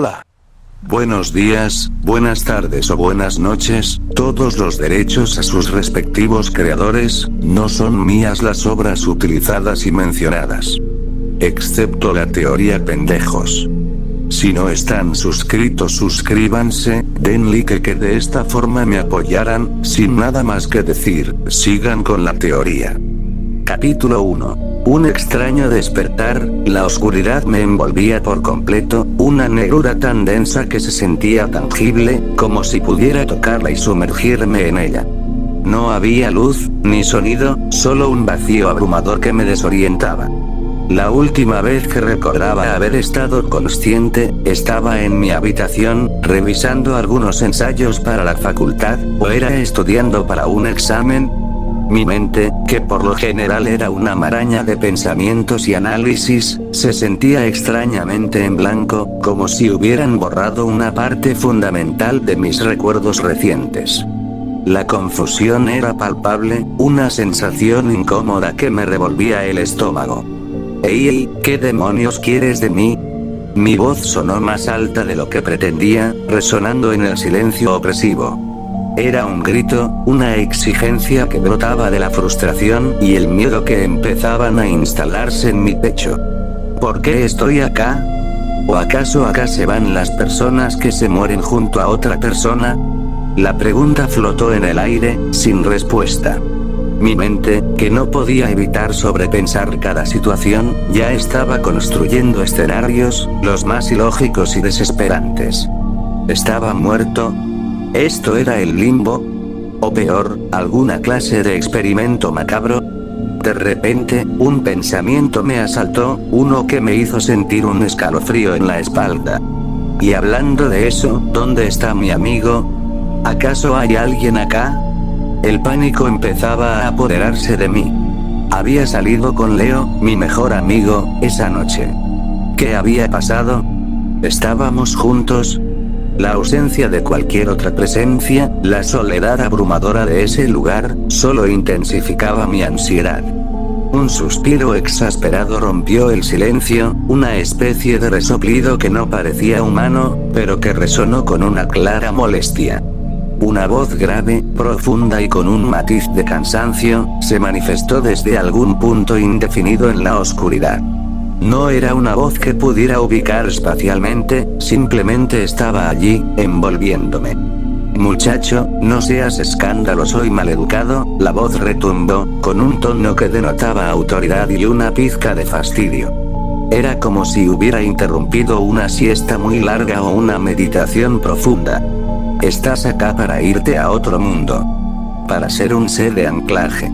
Hola. Buenos días, buenas tardes o buenas noches, todos los derechos a sus respectivos creadores, no son mías las obras utilizadas y mencionadas. Excepto la teoría pendejos. Si no están suscritos suscríbanse, den like que de esta forma me apoyarán, sin nada más que decir, sigan con la teoría. Capítulo 1. Un extraño despertar, la oscuridad me envolvía por completo, una negrura tan densa que se sentía tangible, como si pudiera tocarla y sumergirme en ella. No había luz, ni sonido, solo un vacío abrumador que me desorientaba. La última vez que recordaba haber estado consciente, estaba en mi habitación, revisando algunos ensayos para la facultad, o era estudiando para un examen. Mi mente, que por lo general era una maraña de pensamientos y análisis, se sentía extrañamente en blanco, como si hubieran borrado una parte fundamental de mis recuerdos recientes. La confusión era palpable, una sensación incómoda que me revolvía el estómago. «Ey, ¿qué demonios quieres de mí?». Mi voz sonó más alta de lo que pretendía, resonando en el silencio opresivo. Era un grito, una exigencia que brotaba de la frustración y el miedo que empezaban a instalarse en mi pecho. ¿Por qué estoy acá? ¿O acaso acá se van las personas que se mueren junto a otra persona? La pregunta flotó en el aire, sin respuesta. Mi mente, que no podía evitar sobrepensar cada situación, ya estaba construyendo escenarios, los más ilógicos y desesperantes. ¿Estaba muerto? ¿Esto era el limbo? O peor, alguna clase de experimento macabro. De repente, un pensamiento me asaltó, uno que me hizo sentir un escalofrío en la espalda. Y hablando de eso, ¿dónde está mi amigo? ¿Acaso hay alguien acá? El pánico empezaba a apoderarse de mí. Había salido con Leo, mi mejor amigo, esa noche. ¿Qué había pasado? ¿Estábamos juntos? La ausencia de cualquier otra presencia, la soledad abrumadora de ese lugar, solo intensificaba mi ansiedad. Un suspiro exasperado rompió el silencio, una especie de resoplido que no parecía humano, pero que resonó con una clara molestia. Una voz grave, profunda y con un matiz de cansancio, se manifestó desde algún punto indefinido en la oscuridad. No era una voz que pudiera ubicar espacialmente, simplemente estaba allí, envolviéndome. «Muchacho, no seas escandaloso y maleducado», la voz retumbó, con un tono que denotaba autoridad y una pizca de fastidio. Era como si hubiera interrumpido una siesta muy larga o una meditación profunda. «Estás acá para irte a otro mundo. Para ser un ser de anclaje».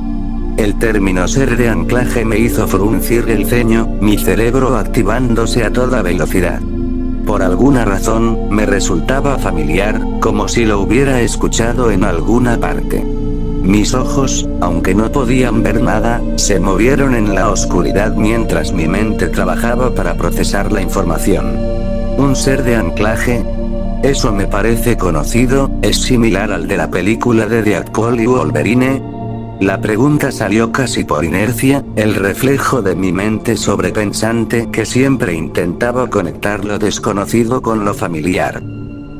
El término ser de anclaje me hizo fruncir el ceño, mi cerebro activándose a toda velocidad. Por alguna razón, me resultaba familiar, como si lo hubiera escuchado en alguna parte. Mis ojos, aunque no podían ver nada, se movieron en la oscuridad mientras mi mente trabajaba para procesar la información. ¿Un ser de anclaje? Eso me parece conocido, ¿es similar al de la película de Deadpool y Wolverine? La pregunta salió casi por inercia, el reflejo de mi mente sobrepensante que siempre intentaba conectar lo desconocido con lo familiar.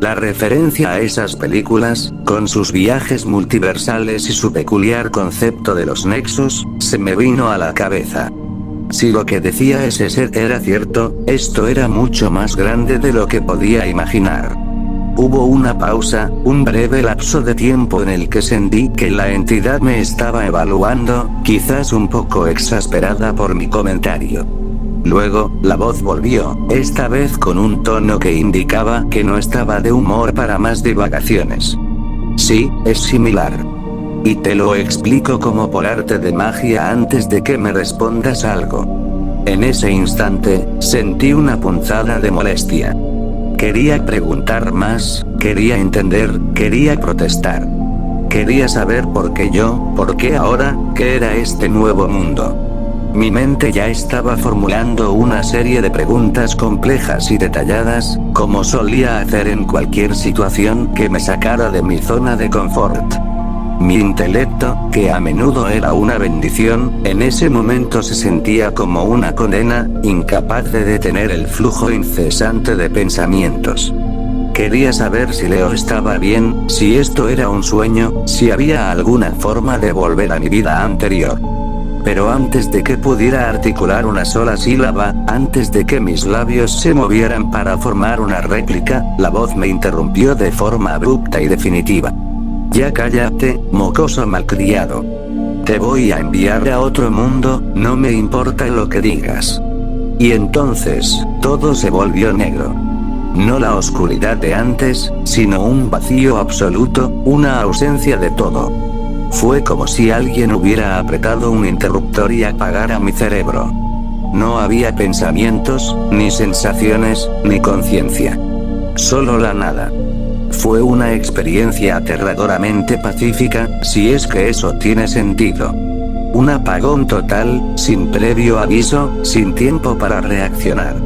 La referencia a esas películas, con sus viajes multiversales y su peculiar concepto de los nexos, se me vino a la cabeza. Si lo que decía ese ser era cierto, esto era mucho más grande de lo que podía imaginar. Hubo una pausa, un breve lapso de tiempo en el que sentí que la entidad me estaba evaluando, quizás un poco exasperada por mi comentario. Luego, la voz volvió, esta vez con un tono que indicaba que no estaba de humor para más divagaciones. «Sí, es similar. Y te lo explico como por arte de magia antes de que me respondas algo». En ese instante, sentí una punzada de molestia. Quería preguntar más, quería entender, quería protestar. Quería saber por qué yo, por qué ahora, qué era este nuevo mundo. Mi mente ya estaba formulando una serie de preguntas complejas y detalladas, como solía hacer en cualquier situación que me sacara de mi zona de confort. Mi intelecto, que a menudo era una bendición, en ese momento se sentía como una condena, incapaz de detener el flujo incesante de pensamientos. Quería saber si Leo estaba bien, si esto era un sueño, si había alguna forma de volver a mi vida anterior. Pero antes de que pudiera articular una sola sílaba, antes de que mis labios se movieran para formar una réplica, la voz me interrumpió de forma abrupta y definitiva. Ya cállate, mocoso malcriado. Te voy a enviar a otro mundo, no me importa lo que digas. Y entonces, todo se volvió negro. No la oscuridad de antes, sino un vacío absoluto, una ausencia de todo. Fue como si alguien hubiera apretado un interruptor y apagara mi cerebro. No había pensamientos, ni sensaciones, ni conciencia. Solo la nada. Fue una experiencia aterradoramente pacífica, si es que eso tiene sentido. Un apagón total, sin previo aviso, sin tiempo para reaccionar.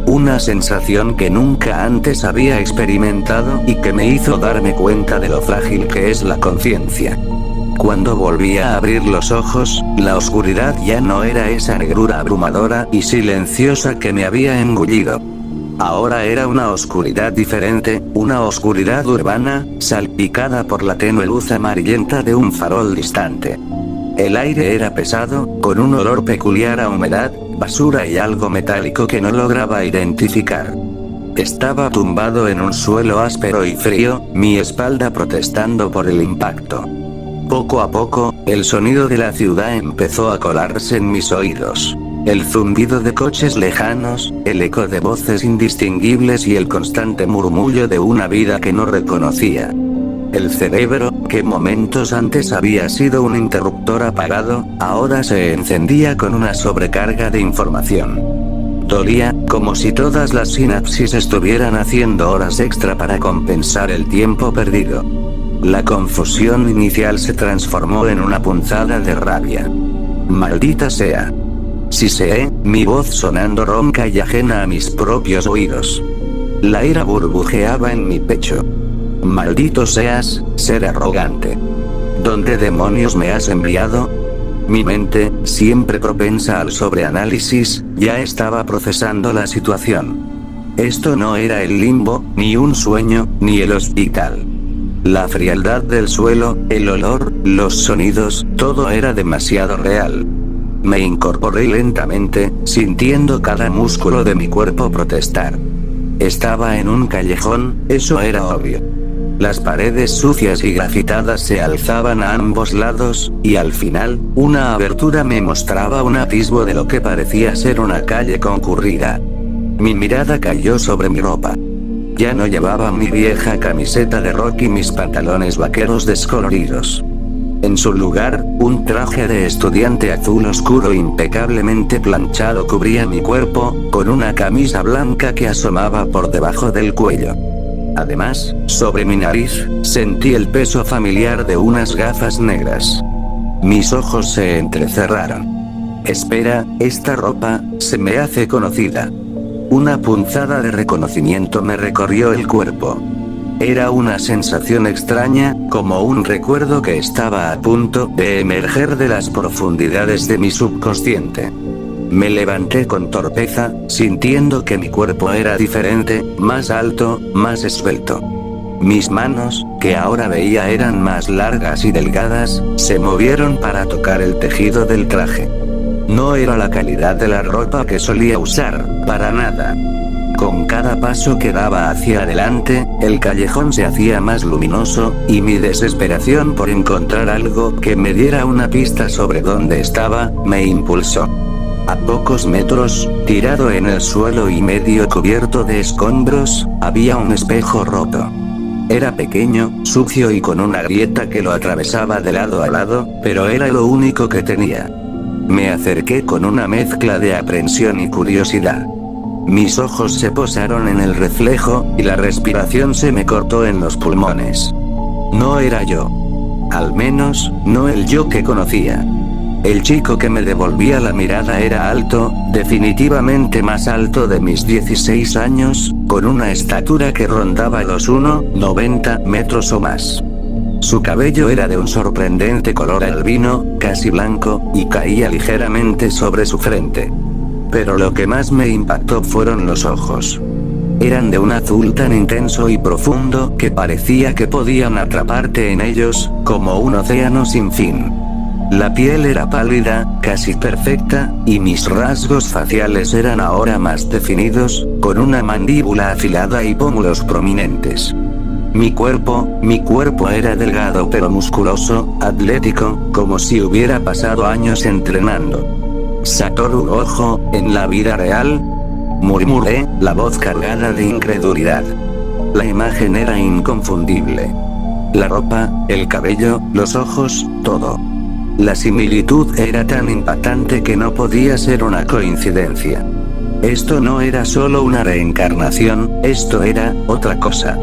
Una sensación que nunca antes había experimentado y que me hizo darme cuenta de lo frágil que es la conciencia. Cuando volví a abrir los ojos, la oscuridad ya no era esa negrura abrumadora y silenciosa que me había engullido. Ahora era una oscuridad diferente, una oscuridad urbana, salpicada por la tenue luz amarillenta de un farol distante. El aire era pesado, con un olor peculiar a humedad, basura y algo metálico que no lograba identificar. Estaba tumbado en un suelo áspero y frío, mi espalda protestando por el impacto. Poco a poco, el sonido de la ciudad empezó a colarse en mis oídos. El zumbido de coches lejanos, el eco de voces indistinguibles y el constante murmullo de una vida que no reconocía. El cerebro, que momentos antes había sido un interruptor apagado, ahora se encendía con una sobrecarga de información. Dolía, como si todas las sinapsis estuvieran haciendo horas extra para compensar el tiempo perdido. La confusión inicial se transformó en una punzada de rabia. Maldita sea. Siseé, mi voz sonando ronca y ajena a mis propios oídos. La ira burbujeaba en mi pecho. Maldito seas, ser arrogante. ¿Dónde demonios me has enviado? Mi mente, siempre propensa al sobreanálisis, ya estaba procesando la situación. Esto no era el limbo, ni un sueño, ni el hospital. La frialdad del suelo, el olor, los sonidos, todo era demasiado real. Me incorporé lentamente, sintiendo cada músculo de mi cuerpo protestar. Estaba en un callejón, eso era obvio. Las paredes sucias y grafitadas se alzaban a ambos lados, y al final, una abertura me mostraba un atisbo de lo que parecía ser una calle concurrida. Mi mirada cayó sobre mi ropa. Ya no llevaba mi vieja camiseta de rock y mis pantalones vaqueros descoloridos. En su lugar, un traje de estudiante azul oscuro impecablemente planchado cubría mi cuerpo, con una camisa blanca que asomaba por debajo del cuello. Además, sobre mi nariz, sentí el peso familiar de unas gafas negras. Mis ojos se entrecerraron. Espera, esta ropa, se me hace conocida. Una punzada de reconocimiento me recorrió el cuerpo. Era una sensación extraña, como un recuerdo que estaba a punto de emerger de las profundidades de mi subconsciente. Me levanté con torpeza, sintiendo que mi cuerpo era diferente, más alto, más esbelto. Mis manos, que ahora veía eran más largas y delgadas, se movieron para tocar el tejido del traje. No era la calidad de la ropa que solía usar, para nada. Con cada paso que daba hacia adelante, el callejón se hacía más luminoso, y mi desesperación por encontrar algo que me diera una pista sobre dónde estaba, me impulsó. A pocos metros, tirado en el suelo y medio cubierto de escombros, había un espejo roto. Era pequeño, sucio y con una grieta que lo atravesaba de lado a lado, pero era lo único que tenía. Me acerqué con una mezcla de aprensión y curiosidad. Mis ojos se posaron en el reflejo, y la respiración se me cortó en los pulmones. No era yo. Al menos, no el yo que conocía. El chico que me devolvía la mirada era alto, definitivamente más alto de mis 16 años, con una estatura que rondaba los 1,90 metros o más. Su cabello era de un sorprendente color albino, casi blanco, y caía ligeramente sobre su frente. Pero lo que más me impactó fueron los ojos. Eran de un azul tan intenso y profundo que parecía que podían atraparte en ellos, como un océano sin fin. La piel era pálida, casi perfecta, y mis rasgos faciales eran ahora más definidos, con una mandíbula afilada y pómulos prominentes. Mi cuerpo era delgado pero musculoso, atlético, como si hubiera pasado años entrenando. ¿Satoru Gojo, en la vida real? Murmuré, la voz cargada de incredulidad. La imagen era inconfundible. La ropa, el cabello, los ojos, todo. La similitud era tan impactante que no podía ser una coincidencia. Esto no era solo una reencarnación, esto era otra cosa.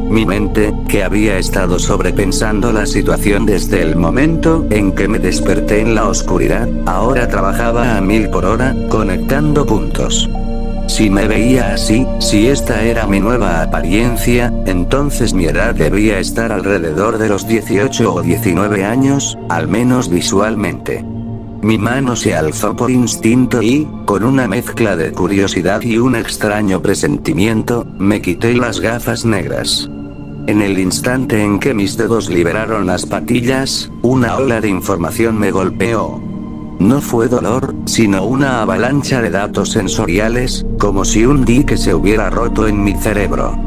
Mi mente, que había estado sobrepensando la situación desde el momento en que me desperté en la oscuridad, ahora trabajaba a 1000 por hora, conectando puntos. Si me veía así, si esta era mi nueva apariencia, entonces mi edad debía estar alrededor de los 18 o 19 años, al menos visualmente. Mi mano se alzó por instinto y, con una mezcla de curiosidad y un extraño presentimiento, me quité las gafas negras. En el instante en que mis dedos liberaron las patillas, una ola de información me golpeó. No fue dolor, sino una avalancha de datos sensoriales, como si un dique se hubiera roto en mi cerebro.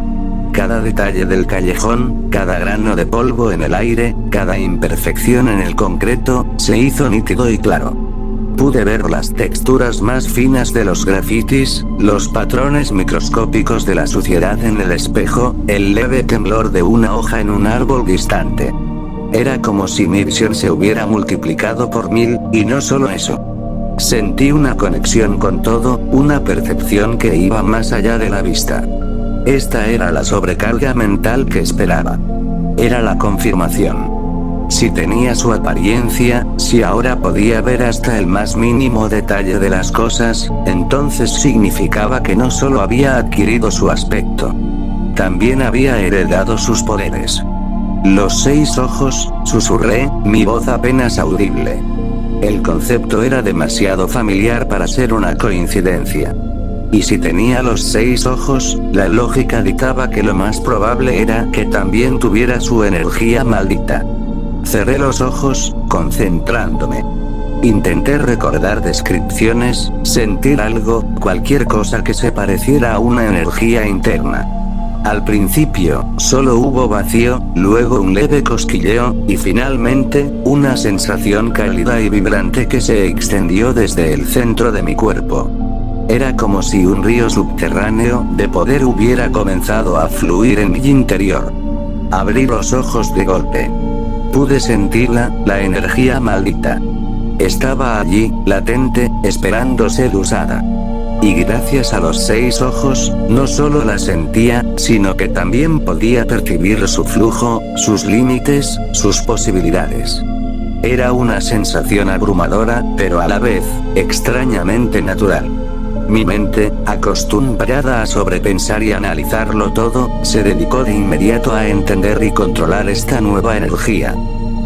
Cada detalle del callejón, cada grano de polvo en el aire, cada imperfección en el concreto, se hizo nítido y claro. Pude ver las texturas más finas de los grafitis, los patrones microscópicos de la suciedad en el espejo, el leve temblor de una hoja en un árbol distante. Era como si mi visión se hubiera multiplicado por 1000, y no solo eso. Sentí una conexión con todo, una percepción que iba más allá de la vista. Esta era la sobrecarga mental que esperaba. Era la confirmación. Si tenía su apariencia, si ahora podía ver hasta el más mínimo detalle de las cosas, entonces significaba que no solo había adquirido su aspecto, también había heredado sus poderes. Los 6 ojos, susurré, mi voz apenas audible. El concepto era demasiado familiar para ser una coincidencia. Y si tenía los 6 ojos, la lógica dictaba que lo más probable era que también tuviera su energía maldita. Cerré los ojos, concentrándome. Intenté recordar descripciones, sentir algo, cualquier cosa que se pareciera a una energía interna. Al principio, solo hubo vacío, luego un leve cosquilleo, y finalmente, una sensación cálida y vibrante que se extendió desde el centro de mi cuerpo. Era como si un río subterráneo de poder hubiera comenzado a fluir en mi interior. Abrí los ojos de golpe. Pude sentirla, la energía maldita. Estaba allí, latente, esperando ser usada. Y gracias a los 6 ojos, no solo la sentía, sino que también podía percibir su flujo, sus límites, sus posibilidades. Era una sensación abrumadora, pero a la vez, extrañamente natural. Mi mente, acostumbrada a sobrepensar y analizarlo todo, se dedicó de inmediato a entender y controlar esta nueva energía.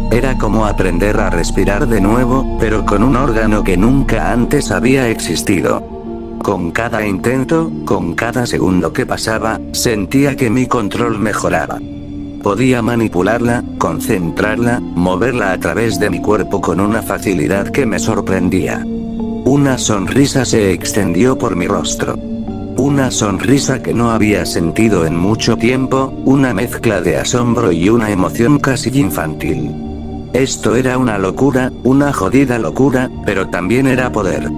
Era como aprender a respirar de nuevo, pero con un órgano que nunca antes había existido. Con cada intento, con cada segundo que pasaba, sentía que mi control mejoraba. Podía manipularla, concentrarla, moverla a través de mi cuerpo con una facilidad que me sorprendía. Una sonrisa se extendió por mi rostro. Una sonrisa que no había sentido en mucho tiempo, una mezcla de asombro y una emoción casi infantil. Esto era una locura, una jodida locura, pero también era poder.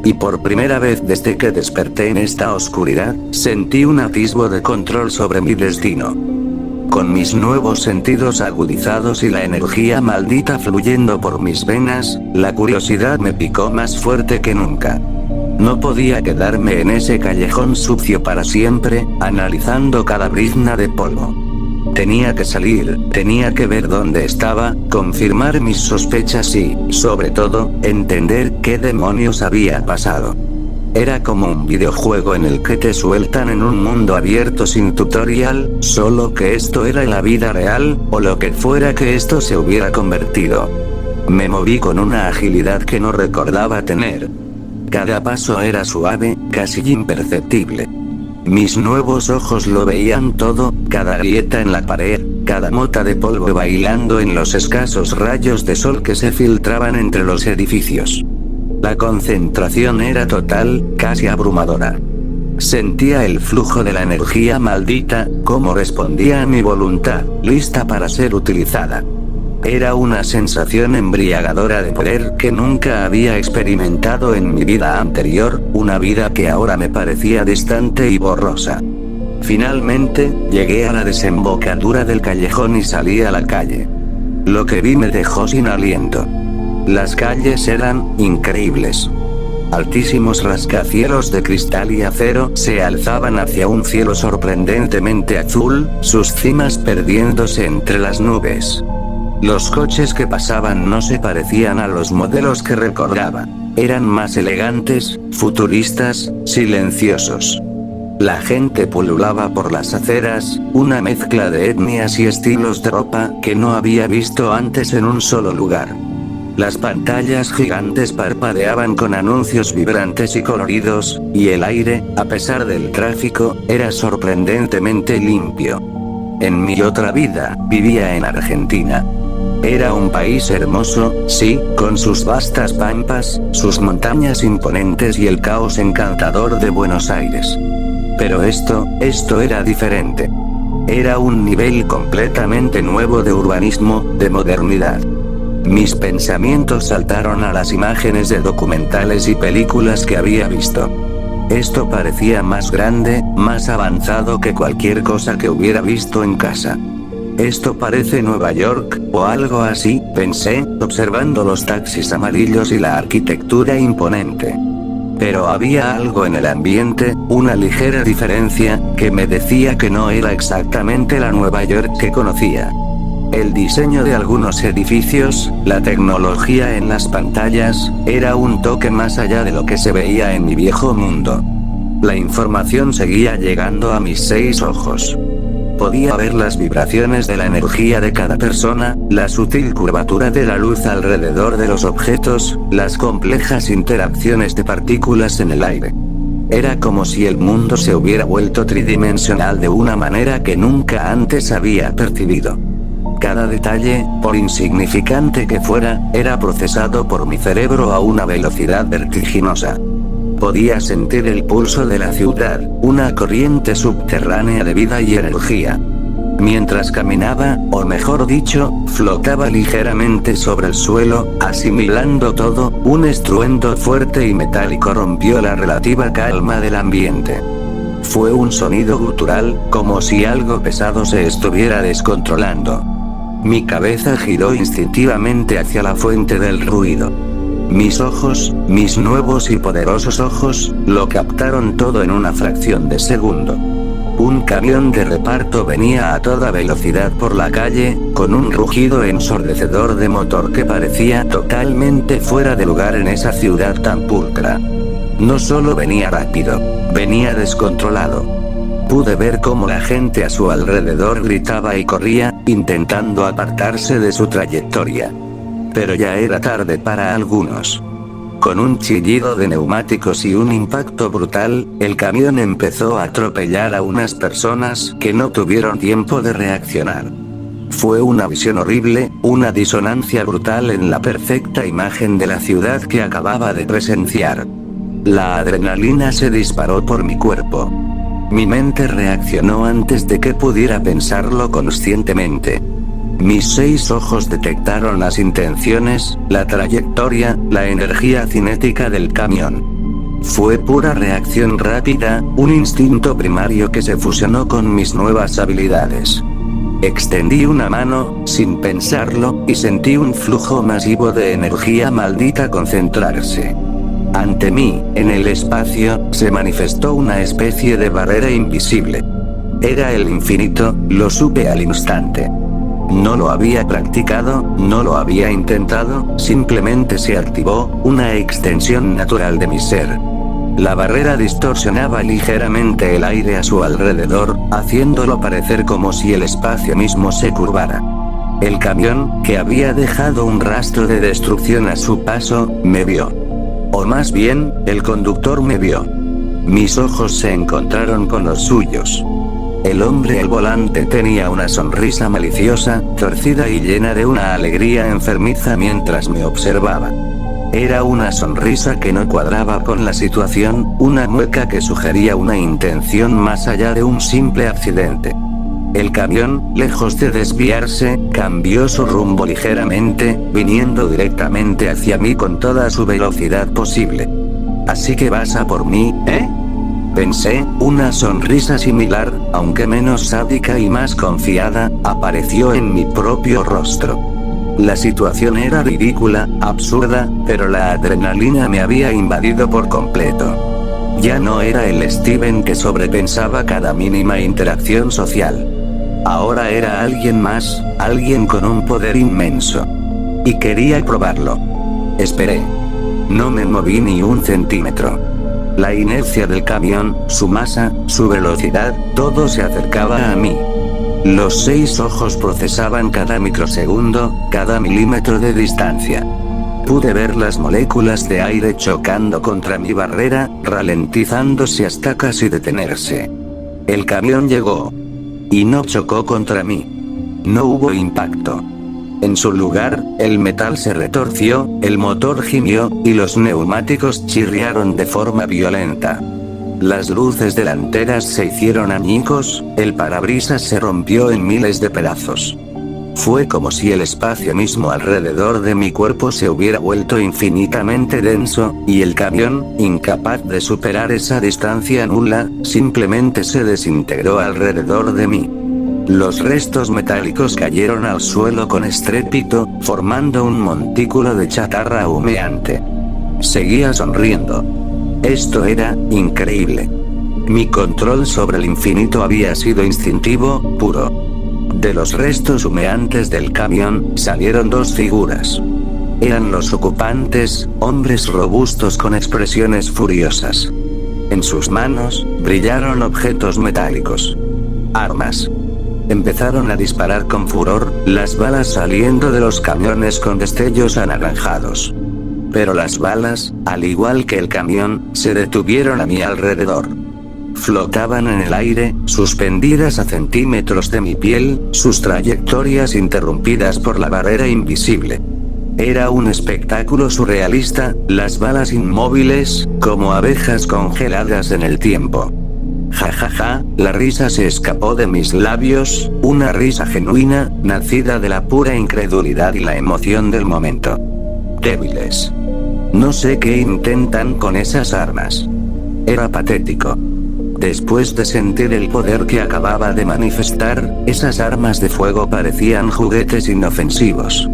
Y por primera vez desde que desperté en esta oscuridad, sentí un atisbo de control sobre mi destino. Con mis nuevos sentidos agudizados y la energía maldita fluyendo por mis venas, la curiosidad me picó más fuerte que nunca. No podía quedarme en ese callejón sucio para siempre, analizando cada brizna de polvo. Tenía que salir, tenía que ver dónde estaba, confirmar mis sospechas y, sobre todo, entender qué demonios había pasado. Era como un videojuego en el que te sueltan en un mundo abierto sin tutorial, solo que esto era la vida real, o lo que fuera que esto se hubiera convertido. Me moví con una agilidad que no recordaba tener. Cada paso era suave, casi imperceptible. Mis nuevos ojos lo veían todo, cada grieta en la pared, cada mota de polvo bailando en los escasos rayos de sol que se filtraban entre los edificios. La concentración era total, casi abrumadora. Sentía el flujo de la energía maldita, como respondía a mi voluntad, lista para ser utilizada. Era una sensación embriagadora de poder que nunca había experimentado en mi vida anterior, una vida que ahora me parecía distante y borrosa. Finalmente, llegué a la desembocadura del callejón y salí a la calle. Lo que vi me dejó sin aliento. Las calles eran increíbles. Altísimos rascacielos de cristal y acero se alzaban hacia un cielo sorprendentemente azul, sus cimas perdiéndose entre las nubes. Los coches que pasaban no se parecían a los modelos que recordaba. Eran más elegantes, futuristas, silenciosos. La gente pululaba por las aceras, una mezcla de etnias y estilos de ropa que no había visto antes en un solo lugar. Las pantallas gigantes parpadeaban con anuncios vibrantes y coloridos, y el aire, a pesar del tráfico, era sorprendentemente limpio. En mi otra vida, vivía en Argentina. Era un país hermoso, sí, con sus vastas pampas, sus montañas imponentes y el caos encantador de Buenos Aires. Pero esto era diferente. Era un nivel completamente nuevo de urbanismo, de modernidad. Mis pensamientos saltaron a las imágenes de documentales y películas que había visto. Esto parecía más grande, más avanzado que cualquier cosa que hubiera visto en casa. Esto parece Nueva York, o algo así, pensé, observando los taxis amarillos y la arquitectura imponente. Pero había algo en el ambiente, una ligera diferencia, que me decía que no era exactamente la Nueva York que conocía. El diseño de algunos edificios, la tecnología en las pantallas, era un toque más allá de lo que se veía en mi viejo mundo. La información seguía llegando a mis 6 ojos. Podía ver las vibraciones de la energía de cada persona, la sutil curvatura de la luz alrededor de los objetos, las complejas interacciones de partículas en el aire. Era como si el mundo se hubiera vuelto tridimensional de una manera que nunca antes había percibido. Cada detalle, por insignificante que fuera, era procesado por mi cerebro a una velocidad vertiginosa. Podía sentir el pulso de la ciudad, una corriente subterránea de vida y energía. Mientras caminaba, o mejor dicho, flotaba ligeramente sobre el suelo, asimilando todo, un estruendo fuerte y metálico rompió la relativa calma del ambiente. Fue un sonido gutural, como si algo pesado se estuviera descontrolando. Mi cabeza giró instintivamente hacia la fuente del ruido. Mis ojos, mis nuevos y poderosos ojos, lo captaron todo en una fracción de segundo. Un camión de reparto venía a toda velocidad por la calle, con un rugido ensordecedor de motor que parecía totalmente fuera de lugar en esa ciudad tan pulcra. No solo venía rápido, venía descontrolado. Pude ver cómo la gente a su alrededor gritaba y corría, intentando apartarse de su trayectoria. Pero ya era tarde para algunos. Con un chillido de neumáticos y un impacto brutal, el camión empezó a atropellar a unas personas que no tuvieron tiempo de reaccionar. Fue una visión horrible, una disonancia brutal en la perfecta imagen de la ciudad que acababa de presenciar. La adrenalina se disparó por mi cuerpo. Mi mente reaccionó antes de que pudiera pensarlo conscientemente. Mis 6 ojos detectaron las intenciones, la trayectoria, la energía cinética del camión. Fue pura reacción rápida, un instinto primario que se fusionó con mis nuevas habilidades. Extendí una mano, sin pensarlo, y sentí un flujo masivo de energía maldita concentrarse. Ante mí, en el espacio, se manifestó una especie de barrera invisible. Era el infinito, lo supe al instante. No lo había practicado, no lo había intentado, simplemente se activó, una extensión natural de mi ser. La barrera distorsionaba ligeramente el aire a su alrededor, haciéndolo parecer como si el espacio mismo se curvara. El camión, que había dejado un rastro de destrucción a su paso, me vio. O más bien, el conductor me vio. Mis ojos se encontraron con los suyos. El hombre al volante tenía una sonrisa maliciosa, torcida y llena de una alegría enfermiza mientras me observaba. Era una sonrisa que no cuadraba con la situación, una mueca que sugería una intención más allá de un simple accidente. El camión, lejos de desviarse, cambió su rumbo ligeramente, viniendo directamente hacia mí con toda su velocidad posible. Así que vas a por mí, ¿eh? Pensé, una sonrisa similar, aunque menos sádica y más confiada, apareció en mi propio rostro. La situación era ridícula, absurda, pero la adrenalina me había invadido por completo. Ya no era el Steven que sobrepensaba cada mínima interacción social. Ahora era alguien más, alguien con un poder inmenso. Y quería probarlo. Esperé. No me moví ni un centímetro. La inercia del camión, su masa, su velocidad, todo se acercaba a mí. Los 6 ojos procesaban cada microsegundo, cada milímetro de distancia. Pude ver las moléculas de aire chocando contra mi barrera, ralentizándose hasta casi detenerse. El camión llegó. Y no chocó contra mí. No hubo impacto. En su lugar, el metal se retorció, el motor gimió, y los neumáticos chirriaron de forma violenta. Las luces delanteras se hicieron añicos, el parabrisas se rompió en miles de pedazos. Fue como si el espacio mismo alrededor de mi cuerpo se hubiera vuelto infinitamente denso, y el camión, incapaz de superar esa distancia nula, simplemente se desintegró alrededor de mí. Los restos metálicos cayeron al suelo con estrépito, formando un montículo de chatarra humeante. Seguía sonriendo. Esto era increíble. Mi control sobre el infinito había sido instintivo, puro. De los restos humeantes del camión, salieron 2 figuras. Eran los ocupantes, hombres robustos con expresiones furiosas. En sus manos, brillaron objetos metálicos. Armas. Empezaron a disparar con furor, las balas saliendo de los camiones con destellos anaranjados. Pero las balas, al igual que el camión, se detuvieron a mi alrededor. Flotaban en el aire, suspendidas a centímetros de mi piel, sus trayectorias interrumpidas por la barrera invisible. Era un espectáculo surrealista, las balas inmóviles, como abejas congeladas en el tiempo. Ja ja ja, la risa se escapó de mis labios, una risa genuina, nacida de la pura incredulidad y la emoción del momento. Débiles. No sé qué intentan con esas armas. Era patético. Después de sentir el poder que acababa de manifestar, esas armas de fuego parecían juguetes inofensivos.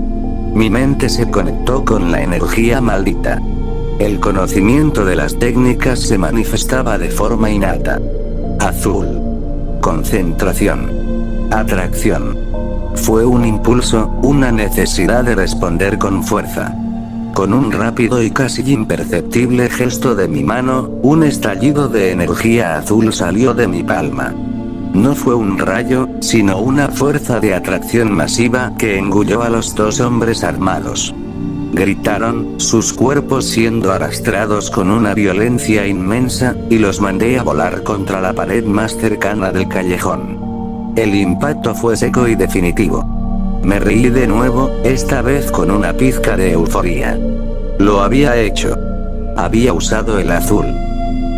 Mi mente se conectó con la energía maldita. El conocimiento de las técnicas se manifestaba de forma innata. Azul. Concentración. Atracción. Fue un impulso, una necesidad de responder con fuerza. Con un rápido y casi imperceptible gesto de mi mano, un estallido de energía azul salió de mi palma. No fue un rayo, sino una fuerza de atracción masiva que engulló a los 2 hombres armados. Gritaron, sus cuerpos siendo arrastrados con una violencia inmensa, y los mandé a volar contra la pared más cercana del callejón. El impacto fue seco y definitivo. Me reí de nuevo, esta vez con una pizca de euforía. Lo había hecho. Había usado el azul.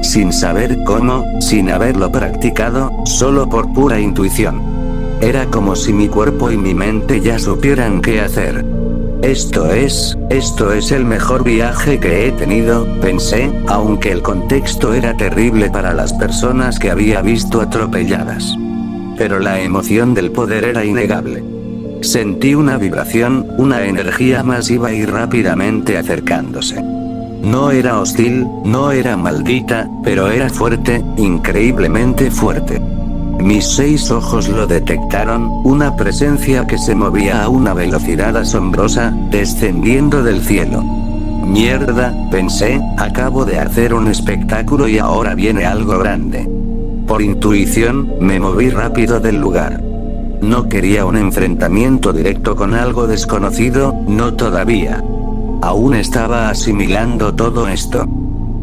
Sin saber cómo, sin haberlo practicado, solo por pura intuición. Era como si mi cuerpo y mi mente ya supieran qué hacer. Esto es el mejor viaje que he tenido, pensé, aunque el contexto era terrible para las personas que había visto atropelladas. Pero la emoción del poder era innegable. Sentí una vibración, una energía masiva y rápidamente acercándose. No era hostil, no era maldita, pero era fuerte, increíblemente fuerte. Mis 6 ojos lo detectaron, una presencia que se movía a una velocidad asombrosa, descendiendo del cielo. Mierda, pensé, acabo de hacer un espectáculo y ahora viene algo grande. Por intuición, me moví rápido del lugar. No quería un enfrentamiento directo con algo desconocido, no todavía. Aún estaba asimilando todo esto.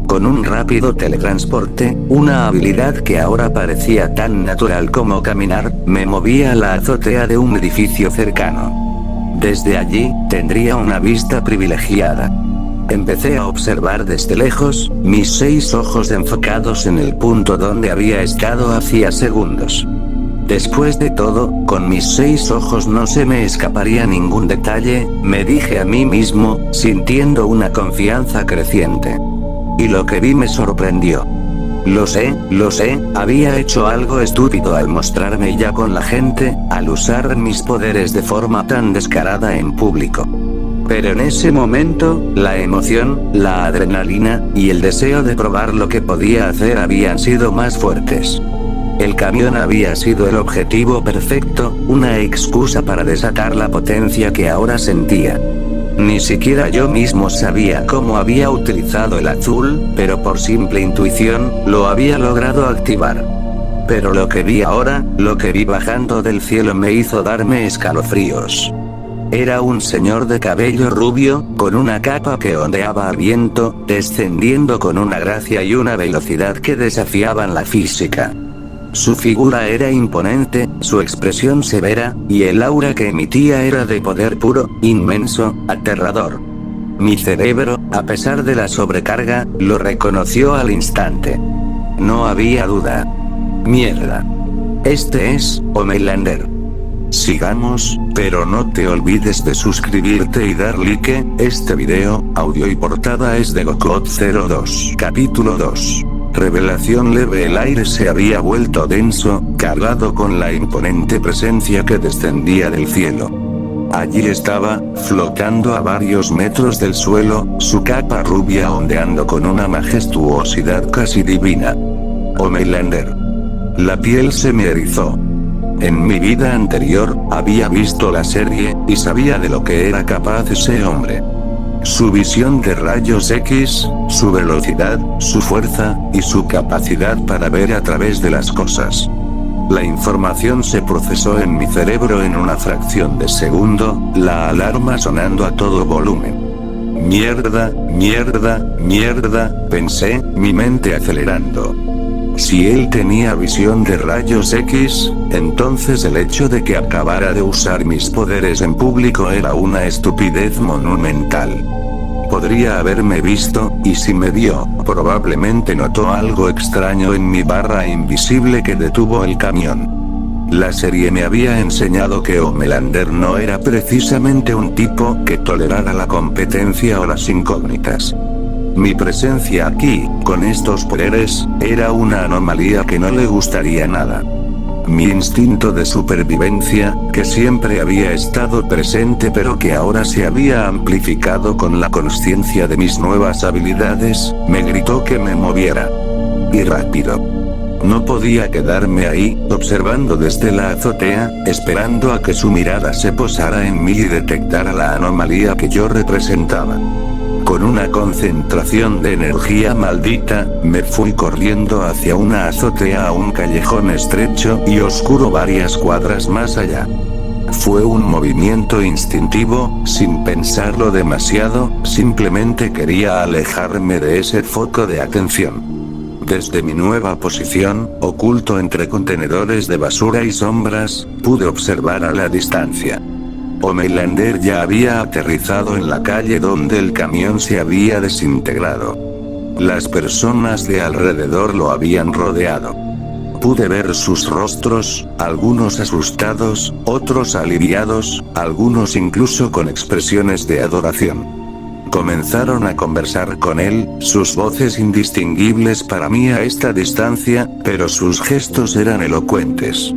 Con un rápido teletransporte, una habilidad que ahora parecía tan natural como caminar, me moví a la azotea de un edificio cercano. Desde allí, tendría una vista privilegiada. Empecé a observar desde lejos, mis 6 ojos enfocados en el punto donde había estado hacía segundos. Después de todo, con mis 6 ojos no se me escaparía ningún detalle, me dije a mí mismo, sintiendo una confianza creciente. Y lo que vi me sorprendió. Lo sé, había hecho algo estúpido al mostrarme ya con la gente, al usar mis poderes de forma tan descarada en público. Pero en ese momento, la emoción, la adrenalina, y el deseo de probar lo que podía hacer habían sido más fuertes. El camión había sido el objetivo perfecto, una excusa para desatar la potencia que ahora sentía. Ni siquiera yo mismo sabía cómo había utilizado el azul, pero por simple intuición, lo había logrado activar. Pero lo que vi ahora, lo que vi bajando del cielo me hizo darme escalofríos. Era un señor de cabello rubio, con una capa que ondeaba al viento, descendiendo con una gracia y una velocidad que desafiaban la física. Su figura era imponente, su expresión severa, y el aura que emitía era de poder puro, inmenso, aterrador. Mi cerebro, a pesar de la sobrecarga, lo reconoció al instante. No había duda. Mierda. Este es, Homelander. Sigamos, pero no te olvides de suscribirte y dar like. Este video, audio y portada es de Gokot02. Capítulo 2. Revelación leve. El aire se había vuelto denso, cargado con la imponente presencia que descendía del cielo. Allí estaba, flotando a varios metros del suelo, su capa rubia ondeando con una majestuosidad casi divina. Homelander. La piel se me erizó. En mi vida anterior, había visto la serie, y sabía de lo que era capaz ese hombre. Su visión de rayos X, su velocidad, su fuerza, y su capacidad para ver a través de las cosas. La información se procesó en mi cerebro en una fracción de segundo, la alarma sonando a todo volumen. Mierda, pensé, mi mente acelerando. Si él tenía visión de rayos X, entonces el hecho de que acabara de usar mis poderes en público era una estupidez monumental. Podría haberme visto, y si me vio, probablemente notó algo extraño en mi barra invisible que detuvo el camión. La serie me había enseñado que Homelander no era precisamente un tipo que tolerara la competencia o las incógnitas. Mi presencia aquí, con estos poderes, era una anomalía que no le gustaría nada. Mi instinto de supervivencia, que siempre había estado presente pero que ahora se había amplificado con la consciencia de mis nuevas habilidades, me gritó que me moviera. Y rápido. No podía quedarme ahí, observando desde la azotea, esperando a que su mirada se posara en mí y detectara la anomalía que yo representaba. Con una concentración de energía maldita, me fui corriendo hacia una azotea a un callejón estrecho y oscuro varias cuadras más allá. Fue un movimiento instintivo, sin pensarlo demasiado, simplemente quería alejarme de ese foco de atención. Desde mi nueva posición, oculto entre contenedores de basura y sombras, pude observar a la distancia. Homelander ya había aterrizado en la calle donde el camión se había desintegrado. Las personas de alrededor lo habían rodeado. Pude ver sus rostros, algunos asustados, otros aliviados, algunos incluso con expresiones de adoración. Comenzaron a conversar con él, sus voces indistinguibles para mí a esta distancia, pero sus gestos eran elocuentes.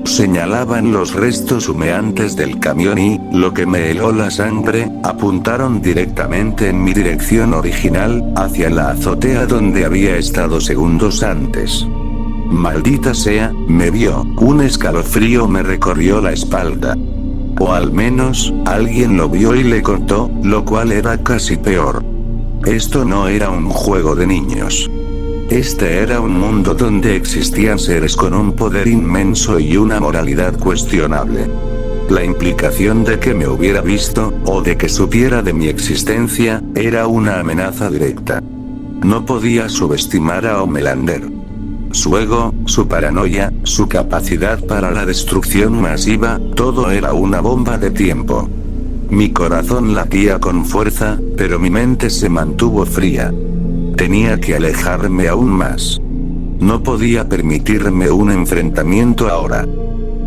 Señalaban los restos humeantes del camión y, lo que me heló la sangre, apuntaron directamente en mi dirección original, hacia la azotea donde había estado segundos antes. Maldita sea, me vio, un escalofrío me recorrió la espalda. O al menos, alguien lo vio y le contó, lo cual era casi peor. Esto no era un juego de niños. Este era un mundo donde existían seres con un poder inmenso y una moralidad cuestionable. La implicación de que me hubiera visto, o de que supiera de mi existencia, era una amenaza directa. No podía subestimar a Homelander. Su ego, su paranoia, su capacidad para la destrucción masiva, todo era una bomba de tiempo. Mi corazón latía con fuerza, pero mi mente se mantuvo fría. Tenía que alejarme aún más. No podía permitirme un enfrentamiento ahora.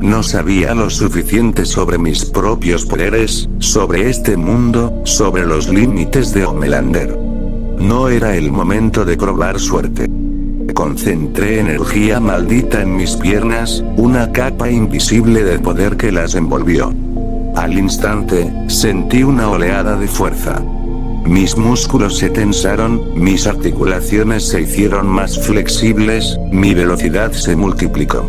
No sabía lo suficiente sobre mis propios poderes, sobre este mundo, sobre los límites de Homelander. No era el momento de probar suerte. Concentré energía maldita en mis piernas, una capa invisible de poder que las envolvió. Al instante, sentí una oleada de fuerza. Mis músculos se tensaron, mis articulaciones se hicieron más flexibles, mi velocidad se multiplicó.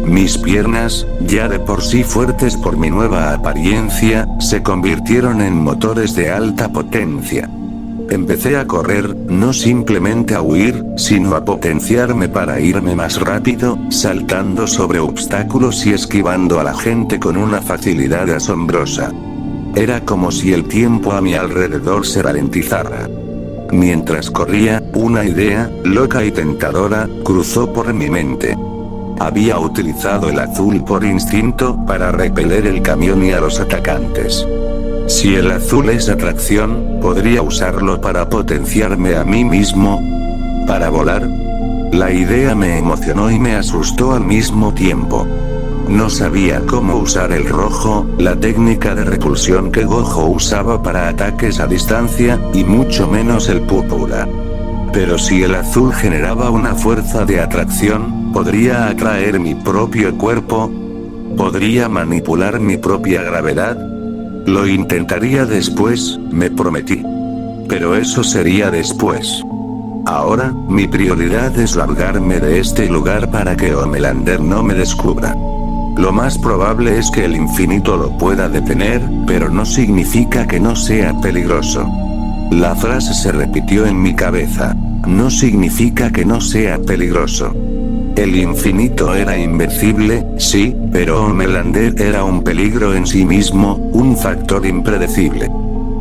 Mis piernas, ya de por sí fuertes por mi nueva apariencia, se convirtieron en motores de alta potencia. Empecé a correr, no simplemente a huir, sino a potenciarme para irme más rápido, saltando sobre obstáculos y esquivando a la gente con una facilidad asombrosa. Era como si el tiempo a mi alrededor se ralentizara. Mientras corría, una idea, loca y tentadora, cruzó por mi mente. Había utilizado el azul por instinto para repeler el camión y a los atacantes. Si el azul es atracción, podría usarlo para potenciarme a mí mismo. ¿Para volar? La idea me emocionó y me asustó al mismo tiempo. No sabía cómo usar el rojo, la técnica de repulsión que Gojo usaba para ataques a distancia, y mucho menos el púrpura. Pero si el azul generaba una fuerza de atracción, podría atraer mi propio cuerpo. Podría manipular mi propia gravedad. Lo intentaría después, me prometí. Pero eso sería después. Ahora, mi prioridad es largarme de este lugar para que Homelander no me descubra. Lo más probable es que el infinito lo pueda detener, pero no significa que no sea peligroso. La frase se repitió en mi cabeza. No significa que no sea peligroso. El infinito era invencible, sí, pero Homelander era un peligro en sí mismo, un factor impredecible.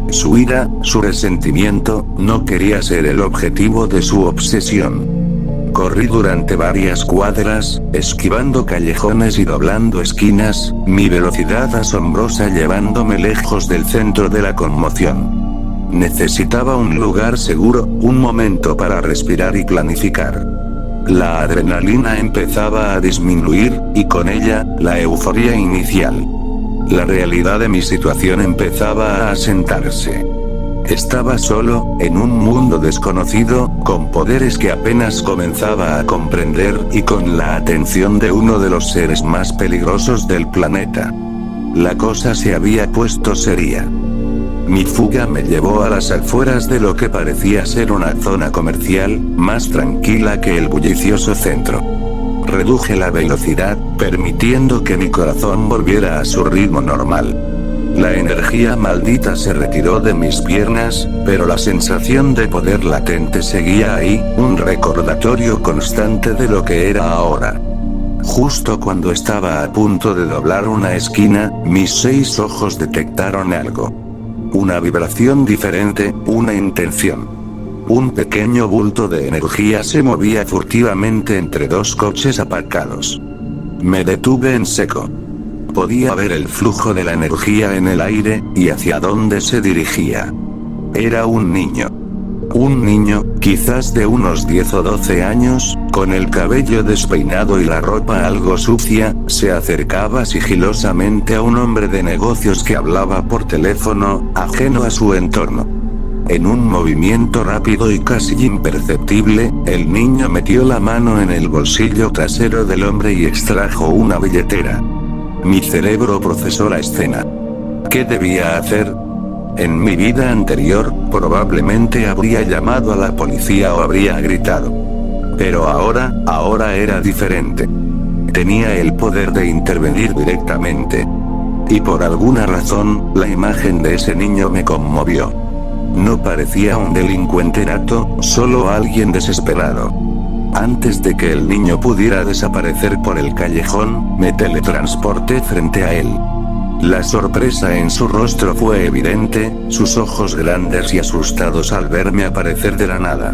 Su ira, su resentimiento, no quería ser el objetivo de su obsesión. Corrí durante varias cuadras, esquivando callejones y doblando esquinas, mi velocidad asombrosa llevándome lejos del centro de la conmoción. Necesitaba un lugar seguro, un momento para respirar y planificar. La adrenalina empezaba a disminuir, y con ella, la euforia inicial. La realidad de mi situación empezaba a asentarse. Estaba solo, en un mundo desconocido, con poderes que apenas comenzaba a comprender, y con la atención de uno de los seres más peligrosos del planeta. La cosa se había puesto seria. Mi fuga me llevó a las afueras de lo que parecía ser una zona comercial, más tranquila que el bullicioso centro. Reduje la velocidad, permitiendo que mi corazón volviera a su ritmo normal. La energía maldita se retiró de mis piernas, pero la sensación de poder latente seguía ahí, un recordatorio constante de lo que era ahora. Justo cuando estaba a punto de doblar una esquina, mis 6 ojos detectaron algo. Una vibración diferente, una intención. Un pequeño bulto de energía se movía furtivamente entre 2 coches aparcados. Me detuve en seco. Podía ver el flujo de la energía en el aire, y hacia dónde se dirigía. Era un niño. Un niño, quizás de unos 10 o 12 años, con el cabello despeinado y la ropa algo sucia, se acercaba sigilosamente a un hombre de negocios que hablaba por teléfono, ajeno a su entorno. En un movimiento rápido y casi imperceptible, el niño metió la mano en el bolsillo trasero del hombre y extrajo una billetera. Mi cerebro procesó la escena. ¿Qué debía hacer? En mi vida anterior, probablemente habría llamado a la policía o habría gritado. Pero ahora era diferente. Tenía el poder de intervenir directamente. Y por alguna razón, la imagen de ese niño me conmovió. No parecía un delincuente nato, solo alguien desesperado. Antes de que el niño pudiera desaparecer por el callejón, me teletransporté frente a él. La sorpresa en su rostro fue evidente, sus ojos grandes y asustados al verme aparecer de la nada.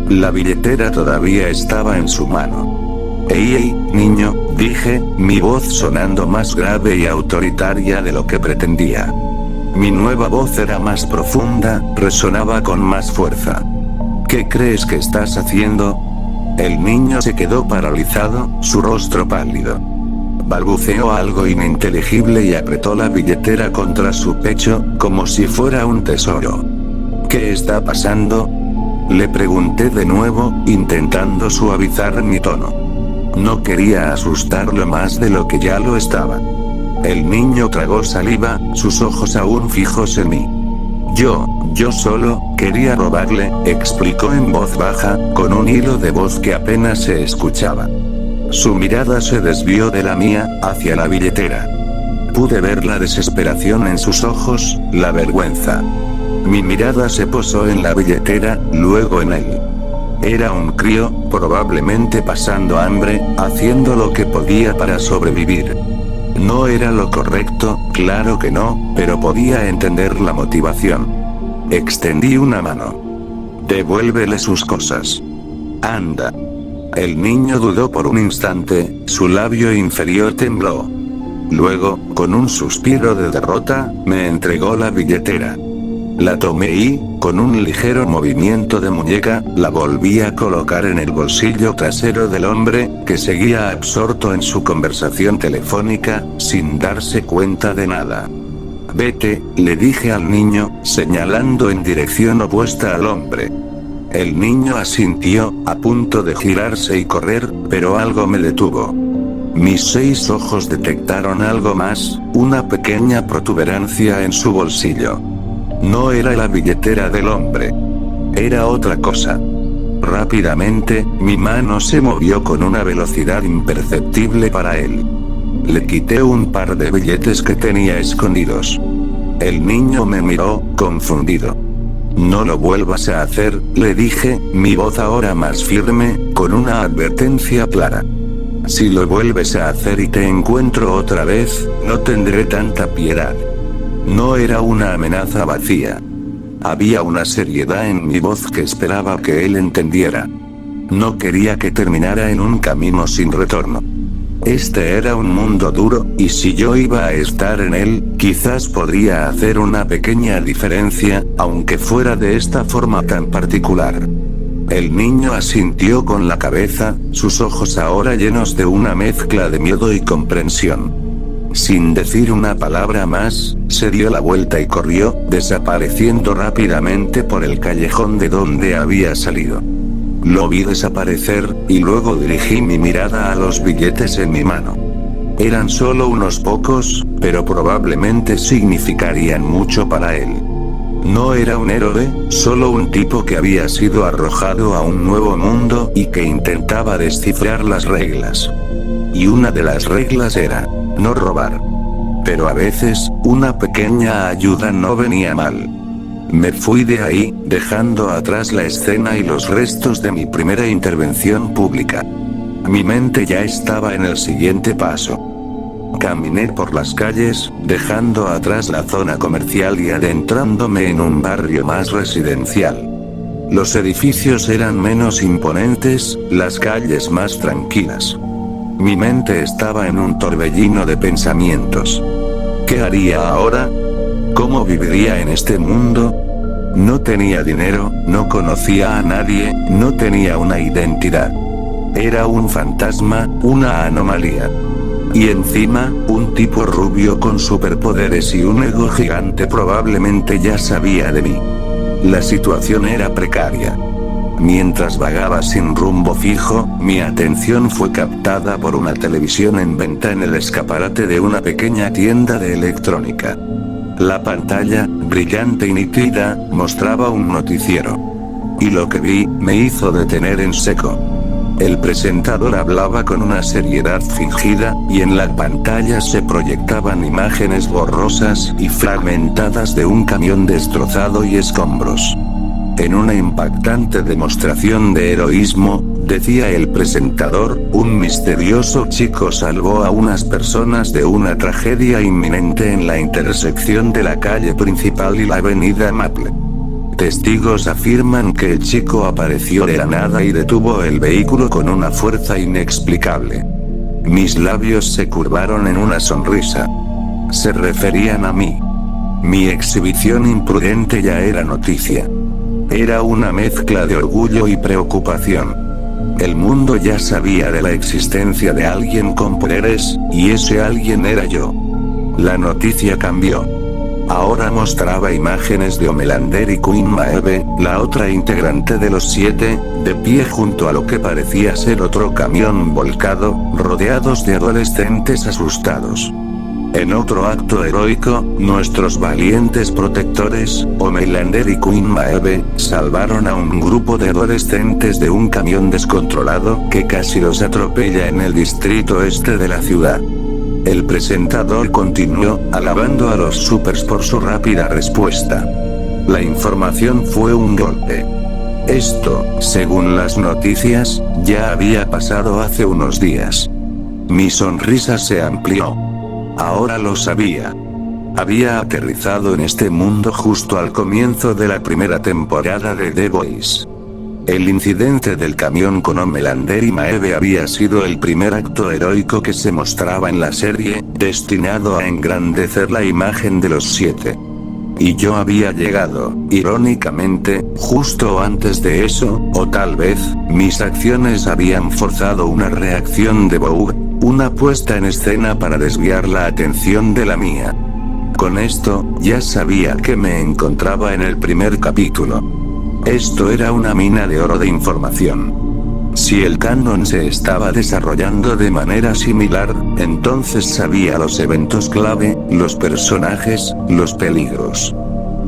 La billetera todavía estaba en su mano. Ey, niño, dije, mi voz sonando más grave y autoritaria de lo que pretendía. Mi nueva voz era más profunda, resonaba con más fuerza. ¿Qué crees que estás haciendo? El niño se quedó paralizado, su rostro pálido. Balbuceó algo ininteligible y apretó la billetera contra su pecho, como si fuera un tesoro. ¿Qué está pasando? Le pregunté de nuevo, intentando suavizar mi tono. No quería asustarlo más de lo que ya lo estaba. El niño tragó saliva, sus ojos aún fijos en mí. Yo solo, quería robarle, explicó en voz baja, con un hilo de voz que apenas se escuchaba. Su mirada se desvió de la mía, hacia la billetera. Pude ver la desesperación en sus ojos, la vergüenza. Mi mirada se posó en la billetera, luego en él. Era un crío, probablemente pasando hambre, haciendo lo que podía para sobrevivir. No era lo correcto, claro que no, pero podía entender la motivación. Extendí una mano. Devuélvele sus cosas. Anda. El niño dudó por un instante, su labio inferior tembló. Luego, con un suspiro de derrota, me entregó la billetera. La tomé y, con un ligero movimiento de muñeca, la volví a colocar en el bolsillo trasero del hombre, que seguía absorto en su conversación telefónica, sin darse cuenta de nada. Vete, le dije al niño, señalando en dirección opuesta al hombre. El niño asintió, a punto de girarse y correr, pero algo me detuvo. Mis 6 ojos detectaron algo más, una pequeña protuberancia en su bolsillo. No era la billetera del hombre. Era otra cosa. Rápidamente, mi mano se movió con una velocidad imperceptible para él. Le quité un par de billetes que tenía escondidos. El niño me miró, confundido. No lo vuelvas a hacer, le dije, mi voz ahora más firme, con una advertencia clara. Si lo vuelves a hacer y te encuentro otra vez, no tendré tanta piedad. No era una amenaza vacía. Había una seriedad en mi voz que esperaba que él entendiera. No quería que terminara en un camino sin retorno. Este era un mundo duro, y si yo iba a estar en él, quizás podría hacer una pequeña diferencia, aunque fuera de esta forma tan particular. El niño asintió con la cabeza, sus ojos ahora llenos de una mezcla de miedo y comprensión. Sin decir una palabra más, se dio la vuelta y corrió, desapareciendo rápidamente por el callejón de donde había salido. Lo vi desaparecer, y luego dirigí mi mirada a los billetes en mi mano. Eran solo unos pocos, pero probablemente significarían mucho para él. No era un héroe, solo un tipo que había sido arrojado a un nuevo mundo y que intentaba descifrar las reglas. Y una de las reglas era, no robar. Pero a veces, una pequeña ayuda no venía mal. Me fui de ahí, dejando atrás la escena y los restos de mi primera intervención pública. Mi mente ya estaba en el siguiente paso. Caminé por las calles, dejando atrás la zona comercial y adentrándome en un barrio más residencial. Los edificios eran menos imponentes, las calles más tranquilas. Mi mente estaba en un torbellino de pensamientos. ¿Qué haría ahora? ¿Cómo viviría en este mundo? No tenía dinero, no conocía a nadie, no tenía una identidad. Era un fantasma, una anomalía. Y encima, un tipo rubio con superpoderes y un ego gigante probablemente ya sabía de mí. La situación era precaria. Mientras vagaba sin rumbo fijo, mi atención fue captada por una televisión en venta en el escaparate de una pequeña tienda de electrónica. La pantalla, brillante y nítida, mostraba un noticiero. Y lo que vi, me hizo detener en seco. El presentador hablaba con una seriedad fingida, y en la pantalla se proyectaban imágenes borrosas y fragmentadas de un camión destrozado y escombros. En una impactante demostración de heroísmo, decía el presentador, un misterioso chico salvó a unas personas de una tragedia inminente en la intersección de la calle principal y la avenida Maple. Testigos afirman que el chico apareció de la nada y detuvo el vehículo con una fuerza inexplicable. Mis labios se curvaron en una sonrisa. Se referían a mí. Mi exhibición imprudente ya era noticia. Era una mezcla de orgullo y preocupación. El mundo ya sabía de la existencia de alguien con poderes, y ese alguien era yo. La noticia cambió. Ahora mostraba imágenes de Homelander y Queen Maeve, la otra integrante de los 7, de pie junto a lo que parecía ser otro camión volcado, rodeados de adolescentes asustados. En otro acto heroico, nuestros valientes protectores, Homelander y Queen Maeve, salvaron a un grupo de adolescentes de un camión descontrolado que casi los atropella en el distrito este de la ciudad. El presentador continuó, alabando a los supers por su rápida respuesta. La información fue un golpe. Esto, según las noticias, ya había pasado hace unos días. Mi sonrisa se amplió. Ahora lo sabía. Había aterrizado en este mundo justo al comienzo de la primera temporada de The Voice. El incidente del camión con Homelander y Maeve había sido el primer acto heroico que se mostraba en la serie, destinado a engrandecer la imagen de los 7. Y yo había llegado, irónicamente, justo antes de eso, o tal vez, mis acciones habían forzado una reacción de Vogue, una puesta en escena para desviar la atención de la mía. Con esto, ya sabía que me encontraba en el primer capítulo. Esto era una mina de oro de información. Si el canon se estaba desarrollando de manera similar, entonces sabía los eventos clave, los personajes, los peligros.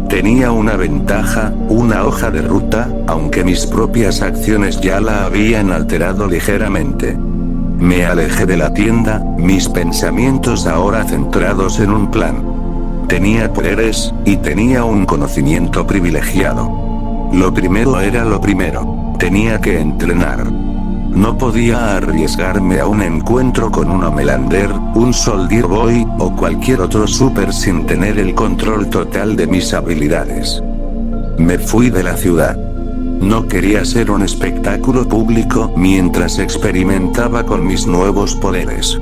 Tenía una ventaja, una hoja de ruta, aunque mis propias acciones ya la habían alterado ligeramente. Me alejé de la tienda, mis pensamientos ahora centrados en un plan. Tenía poderes, y tenía un conocimiento privilegiado. Lo primero era lo primero. Tenía que entrenar. No podía arriesgarme a un encuentro con un Homelander, un Soldier Boy, o cualquier otro super sin tener el control total de mis habilidades. Me fui de la ciudad. No quería ser un espectáculo público mientras experimentaba con mis nuevos poderes.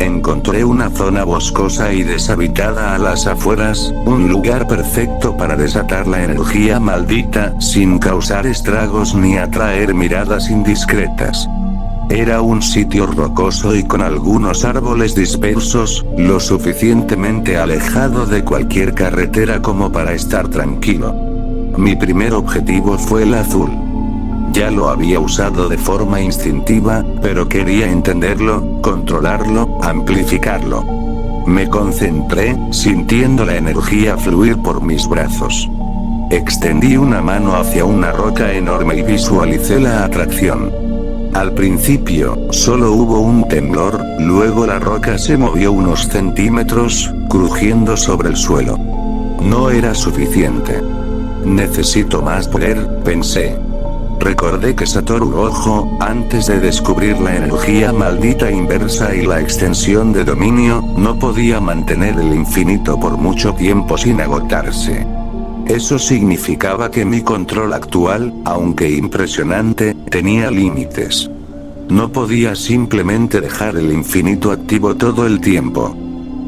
Encontré una zona boscosa y deshabitada a las afueras, un lugar perfecto para desatar la energía maldita, sin causar estragos ni atraer miradas indiscretas. Era un sitio rocoso y con algunos árboles dispersos, lo suficientemente alejado de cualquier carretera como para estar tranquilo. Mi primer objetivo fue el azul. Ya lo había usado de forma instintiva, pero quería entenderlo, controlarlo, amplificarlo. Me concentré, sintiendo la energía fluir por mis brazos. Extendí una mano hacia una roca enorme y visualicé la atracción. Al principio, solo hubo un temblor, luego la roca se movió unos centímetros, crujiendo sobre el suelo. No era suficiente. Necesito más poder, pensé. Recordé que Satoru Gojo, antes de descubrir la energía maldita inversa y la extensión de dominio, no podía mantener el infinito por mucho tiempo sin agotarse. Eso significaba que mi control actual, aunque impresionante, tenía límites. No podía simplemente dejar el infinito activo todo el tiempo.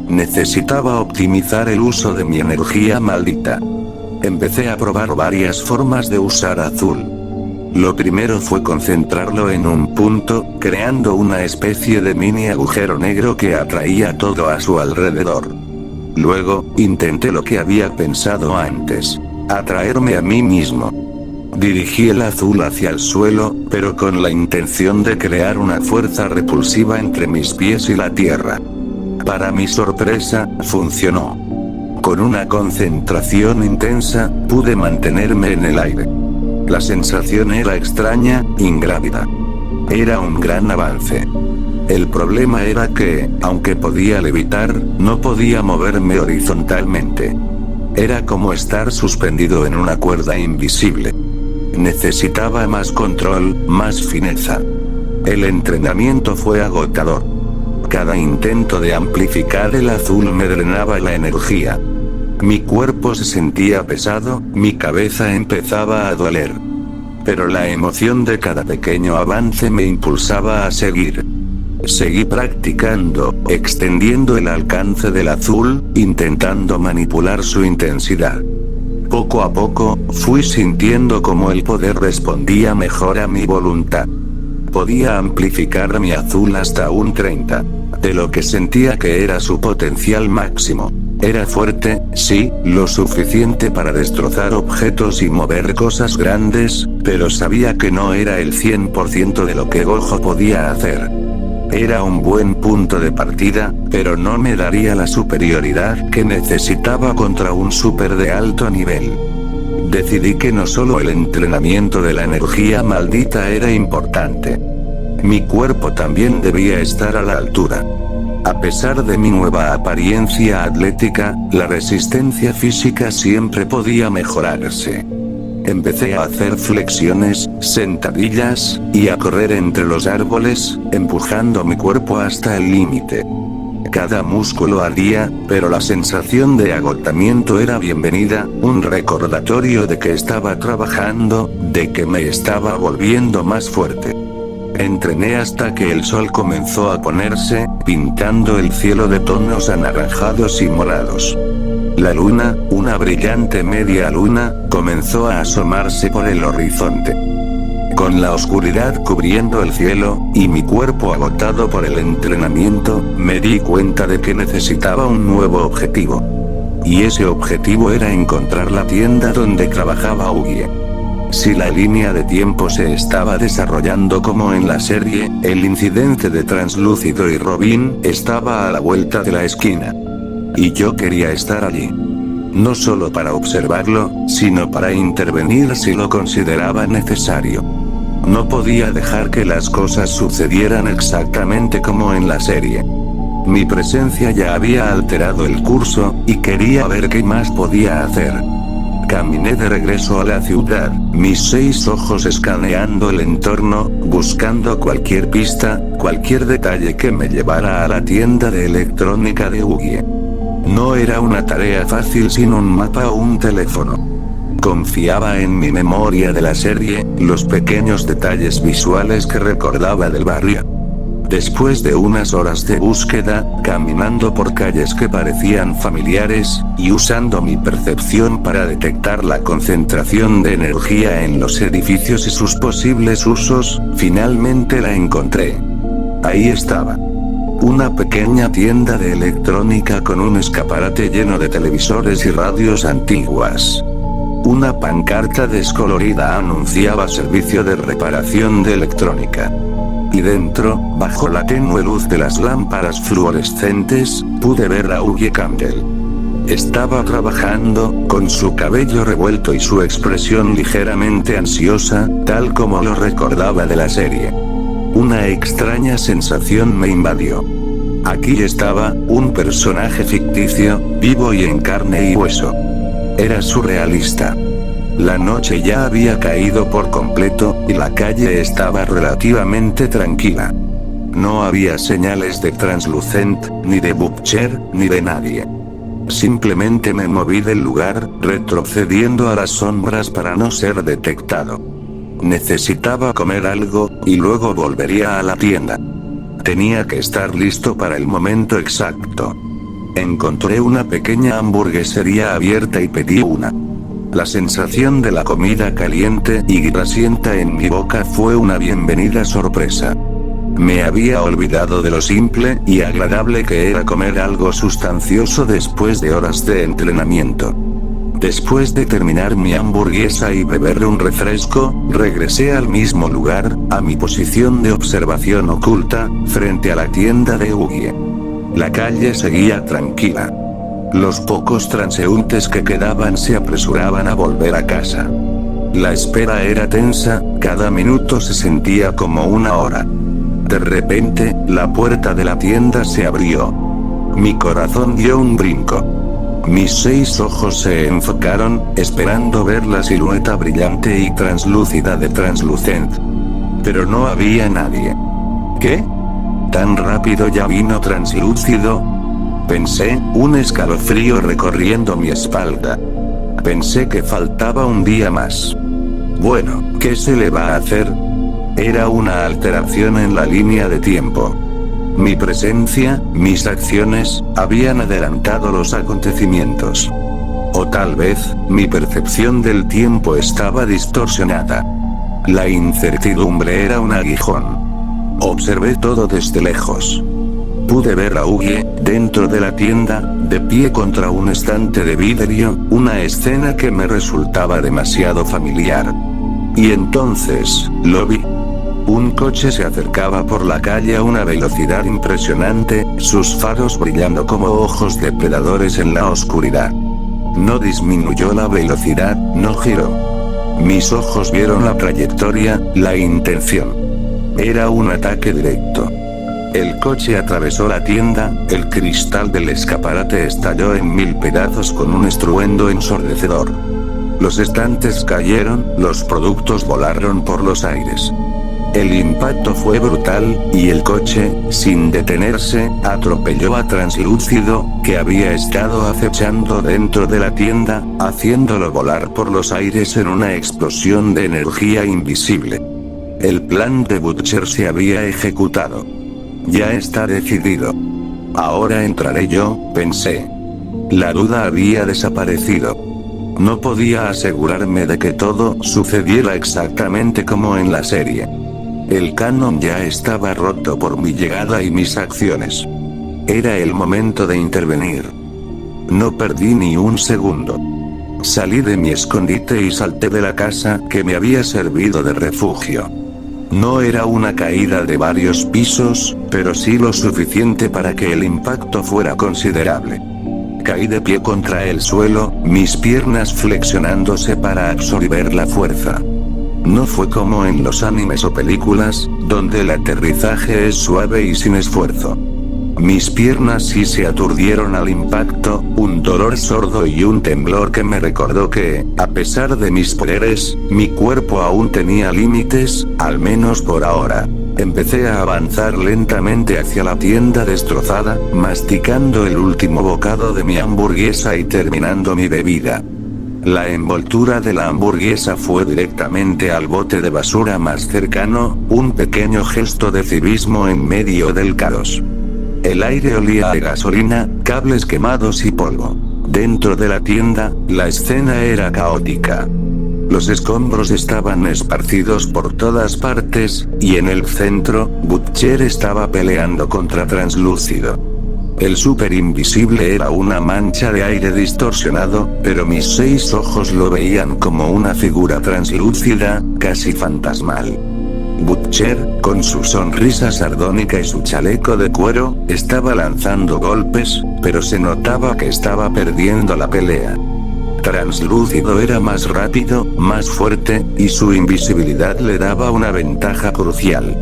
Necesitaba optimizar el uso de mi energía maldita. Empecé a probar varias formas de usar azul. Lo primero fue concentrarlo en un punto, creando una especie de mini agujero negro que atraía todo a su alrededor. Luego, intenté lo que había pensado antes: atraerme a mí mismo. Dirigí el azul hacia el suelo, pero con la intención de crear una fuerza repulsiva entre mis pies y la tierra. Para mi sorpresa, funcionó. Con una concentración intensa, pude mantenerme en el aire. La sensación era extraña, ingrávida. Era un gran avance. El problema era que, aunque podía levitar, no podía moverme horizontalmente. Era como estar suspendido en una cuerda invisible. Necesitaba más control, más fineza. El entrenamiento fue agotador. Cada intento de amplificar el azul me drenaba la energía. Mi cuerpo se sentía pesado, mi cabeza empezaba a doler. Pero la emoción de cada pequeño avance me impulsaba a seguir. Seguí practicando, extendiendo el alcance del azul, intentando manipular su intensidad. Poco a poco, fui sintiendo cómo el poder respondía mejor a mi voluntad. Podía amplificar mi azul hasta un 30, de lo que sentía que era su potencial máximo. Era fuerte, sí, lo suficiente para destrozar objetos y mover cosas grandes, pero sabía que no era el 100% de lo que Gojo podía hacer. Era un buen punto de partida, pero no me daría la superioridad que necesitaba contra un super de alto nivel. Decidí que no solo el entrenamiento de la energía maldita era importante. Mi cuerpo también debía estar a la altura. A pesar de mi nueva apariencia atlética, la resistencia física siempre podía mejorarse. Empecé a hacer flexiones, sentadillas, y a correr entre los árboles, empujando mi cuerpo hasta el límite. Cada músculo ardía, pero la sensación de agotamiento era bienvenida, un recordatorio de que estaba trabajando, de que me estaba volviendo más fuerte. Entrené hasta que el sol comenzó a ponerse, pintando el cielo de tonos anaranjados y morados. La luna, una brillante media luna, comenzó a asomarse por el horizonte. Con la oscuridad cubriendo el cielo, y mi cuerpo agotado por el entrenamiento, me di cuenta de que necesitaba un nuevo objetivo. Y ese objetivo era encontrar la tienda donde trabajaba Ugie. Si la línea de tiempo se estaba desarrollando como en la serie, el incidente de Translúcido y Robin estaba a la vuelta de la esquina. Y yo quería estar allí. No solo para observarlo, sino para intervenir si lo consideraba necesario. No podía dejar que las cosas sucedieran exactamente como en la serie. Mi presencia ya había alterado el curso, y quería ver qué más podía hacer. Caminé de regreso a la ciudad, mis 6 ojos escaneando el entorno, buscando cualquier pista, cualquier detalle que me llevara a la tienda de electrónica de Ugie. No era una tarea fácil sin un mapa o un teléfono. Confiaba en mi memoria de la serie, los pequeños detalles visuales que recordaba del barrio. Después de unas horas de búsqueda, caminando por calles que parecían familiares, y usando mi percepción para detectar la concentración de energía en los edificios y sus posibles usos, finalmente la encontré. Ahí estaba. Una pequeña tienda de electrónica con un escaparate lleno de televisores y radios antiguas. Una pancarta descolorida anunciaba servicio de reparación de electrónica. Y dentro, bajo la tenue luz de las lámparas fluorescentes, pude ver a Ugie Campbell. Estaba trabajando, con su cabello revuelto y su expresión ligeramente ansiosa, tal como lo recordaba de la serie. Una extraña sensación me invadió. Aquí estaba, un personaje ficticio, vivo y en carne y hueso. Era surrealista. La noche ya había caído por completo, y la calle estaba relativamente tranquila. No había señales de Translucent, ni de Butcher, ni de nadie. Simplemente me moví del lugar, retrocediendo a las sombras para no ser detectado. Necesitaba comer algo, y luego volvería a la tienda. Tenía que estar listo para el momento exacto. Encontré una pequeña hamburguesería abierta y pedí una. La sensación de la comida caliente y grasienta en mi boca fue una bienvenida sorpresa. Me había olvidado de lo simple y agradable que era comer algo sustancioso después de horas de entrenamiento. Después de terminar mi hamburguesa y beber un refresco, regresé al mismo lugar, a mi posición de observación oculta, frente a la tienda de Ugie. La calle seguía tranquila. Los pocos transeúntes que quedaban se apresuraban a volver a casa. La espera era tensa, cada minuto se sentía como una hora. De repente, la puerta de la tienda se abrió. Mi corazón dio un brinco. Mis 6 ojos se enfocaron, esperando ver la silueta brillante y translúcida de Translucent. Pero no había nadie. ¿Qué? ¿Tan rápido ya vino translúcido? Pensé, un escalofrío recorriendo mi espalda. Pensé que faltaba un día más. Bueno, ¿qué se le va a hacer? Era una alteración en la línea de tiempo. Mi presencia, mis acciones, habían adelantado los acontecimientos. O tal vez, mi percepción del tiempo estaba distorsionada. La incertidumbre era un aguijón. Observé todo desde lejos. Pude ver a Ugie, dentro de la tienda, de pie contra un estante de vidrio, una escena que me resultaba demasiado familiar. Y entonces, lo vi. Un coche se acercaba por la calle a una velocidad impresionante, sus faros brillando como ojos depredadores en la oscuridad. No disminuyó la velocidad, no giró. Mis ojos vieron la trayectoria, la intención. Era un ataque directo. El coche atravesó la tienda, el cristal del escaparate estalló en 1000 pedazos con un estruendo ensordecedor. Los estantes cayeron, los productos volaron por los aires. El impacto fue brutal, y el coche, sin detenerse, atropelló a Translúcido, que había estado acechando dentro de la tienda, haciéndolo volar por los aires en una explosión de energía invisible. El plan de Butcher se había ejecutado. Ya está decidido. Ahora entraré yo, pensé. La duda había desaparecido. No podía asegurarme de que todo sucediera exactamente como en la serie. El canon ya estaba roto por mi llegada y mis acciones. Era el momento de intervenir. No perdí ni un segundo. Salí de mi escondite y salté de la casa que me había servido de refugio. No era una caída de varios pisos, pero sí lo suficiente para que el impacto fuera considerable. Caí de pie contra el suelo, mis piernas flexionándose para absorber la fuerza. No fue como en los animes o películas, donde el aterrizaje es suave y sin esfuerzo. Mis piernas sí se aturdieron al impacto, un dolor sordo y un temblor que me recordó que, a pesar de mis poderes, mi cuerpo aún tenía límites, al menos por ahora. Empecé a avanzar lentamente hacia la tienda destrozada, masticando el último bocado de mi hamburguesa y terminando mi bebida. La envoltura de la hamburguesa fue directamente al bote de basura más cercano, un pequeño gesto de civismo en medio del caos. El aire olía a gasolina, cables quemados y polvo. Dentro de la tienda, la escena era caótica. Los escombros estaban esparcidos por todas partes, y en el centro, Butcher estaba peleando contra Translúcido. El súper invisible era una mancha de aire distorsionado, pero mis 6 ojos lo veían como una figura translúcida, casi fantasmal. Butcher, con su sonrisa sardónica y su chaleco de cuero, estaba lanzando golpes, pero se notaba que estaba perdiendo la pelea. Translúcido era más rápido, más fuerte, y su invisibilidad le daba una ventaja crucial.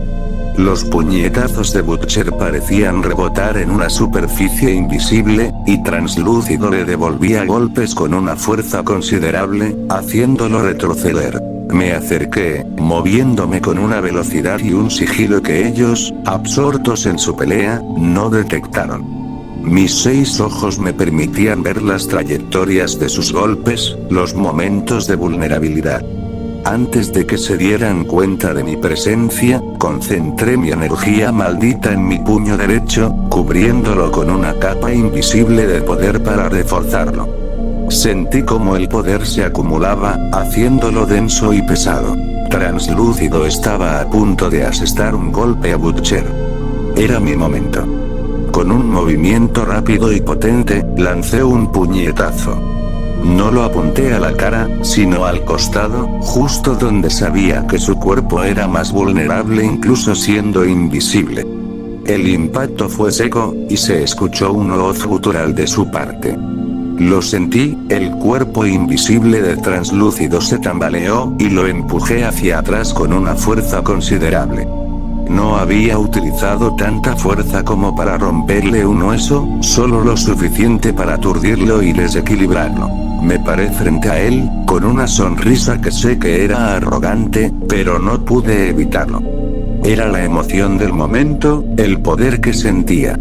Los puñetazos de Butcher parecían rebotar en una superficie invisible, y Translúcido le devolvía golpes con una fuerza considerable, haciéndolo retroceder. Me acerqué, moviéndome con una velocidad y un sigilo que ellos, absortos en su pelea, no detectaron. Mis 6 ojos me permitían ver las trayectorias de sus golpes, los momentos de vulnerabilidad. Antes de que se dieran cuenta de mi presencia, concentré mi energía maldita en mi puño derecho, cubriéndolo con una capa invisible de poder para reforzarlo. Sentí como el poder se acumulaba, haciéndolo denso y pesado. Translúcido estaba a punto de asestar un golpe a Butcher. Era mi momento. Con un movimiento rápido y potente, lancé un puñetazo. No lo apunté a la cara, sino al costado, justo donde sabía que su cuerpo era más vulnerable incluso siendo invisible. El impacto fue seco, y se escuchó un voz gutural de su parte. Lo sentí, el cuerpo invisible de translúcido se tambaleó, y lo empujé hacia atrás con una fuerza considerable. No había utilizado tanta fuerza como para romperle un hueso, solo lo suficiente para aturdirlo y desequilibrarlo. Me paré frente a él, con una sonrisa que sé que era arrogante, pero no pude evitarlo. Era la emoción del momento, el poder que sentía.